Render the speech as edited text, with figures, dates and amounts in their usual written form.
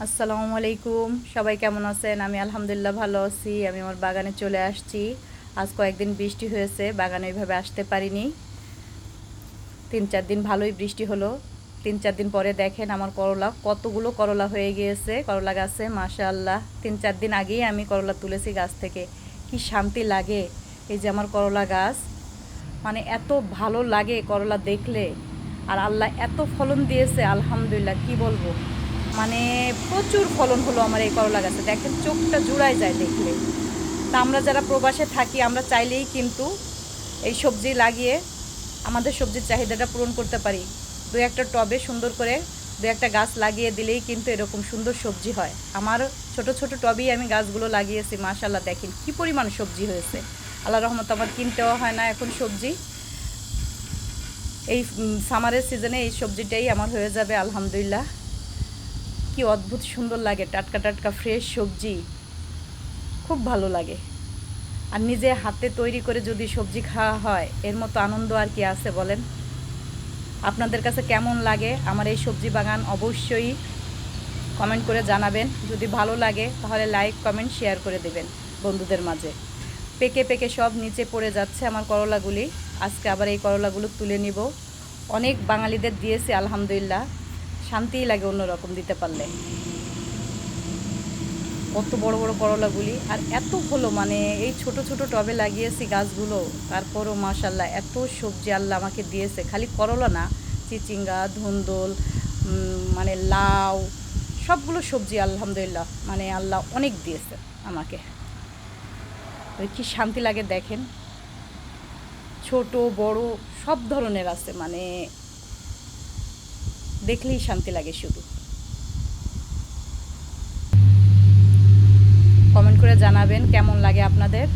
আসসালামু আলাইকুম, সবাই কেমন আছেন? আমি আলহামদুলিল্লাহ ভালো আছি। আমি আমার বাগানে চলে আসছি। আজ কয়েকদিন বৃষ্টি হয়েছে, বাগানে ওইভাবে আসতে পারিনি। 3-4 দিন ভালোই বৃষ্টি হলো। 3-4 দিন পরে দেখেন আমার করলা কতগুলো করলা হয়ে গিয়েছে করলা গাছে, মাশাআল্লাহ। 3-4 দিন আগেই আমি করলা তুলেছি গাছ থেকে। কি শান্তি লাগে! এই যে আমার করলা গাছ, মানে এত ভালো লাগে করলা দেখলে। আর আল্লাহ এত ফলন দিয়েছে, আলহামদুলিল্লাহ, কি বলবো। মানে প্রচুর ফলন হলো আমার এই করলা গাছে, দেখেন চোখটা জুড়ায় যায় দেখলে। তা আমরা যারা প্রবাসে থাকি, আমরা চাইলেই কিন্তু এই সবজি লাগিয়ে আমাদের সবজির চাহিদাটা পূরণ করতে পারি। দু একটা টবে সুন্দর করে দু একটা গাছ লাগিয়ে দিলেই কিন্তু এরকম সুন্দর সবজি হয়। আমার ছোট ছোট টবেই আমি গাছগুলো লাগিয়েছি, মাশাআল্লাহ, দেখেন কি পরিমাণ সবজি হয়েছে। আল্লাহর রহমত আমার কিনতেও হয় না এখন সবজি। এই সামারের সিজনে এই সবজিটাই আমার হয়ে যাবে, আলহামদুলিল্লাহ। কি অদ্ভুত সুন্দর লাগে, টাটকা টাটকা ফ্রেশ সবজি, খুব ভালো লাগে। আর নিজে হাতে তৈরি করে যদি সবজি খাওয়া হয়, এর মতো আনন্দ আর কি আছে বলেন? আপনাদের কাছে কেমন লাগে আমার এই সবজি বাগান অবশ্যই কমেন্ট করে জানাবেন। যদি ভালো লাগে তাহলে লাইক কমেন্ট শেয়ার করে দেবেন বন্ধুদের মাঝে। পেকে পেকে সব নিচে পড়ে যাচ্ছে আমার করলাগুলি। আজকে আবার এই করলাগুলো তুলে নিব। অনেক বাঙালিদের দিয়েছে, আলহামদুলিল্লাহ। শান্তিই লাগে অন্যরকম দিতে পারলে। কত বড় বড় করলাগুলি, আর এত হলো, মানে এই ছোট ছোট টবে লাগিয়েছি গাছগুলো, তারপরও মাশাল্লাহ এত সবজি আল্লাহ আমাকে দিয়েছে। খালি করলা না, চিচিঙ্গা, ধুন্দুল, মানে লাউ, সবগুলো সবজি আলহামদুলিল্লাহ, মানে আল্লাহ অনেক দিয়েছে আমাকে। ওই কি শান্তি লাগে দেখেন, ছোট বড় সব ধরনের আছে, মানে দেখলেই শান্তি লাগে শুধু। কমেন্ট করে জানাবেন কেমন লাগে আপনাদের।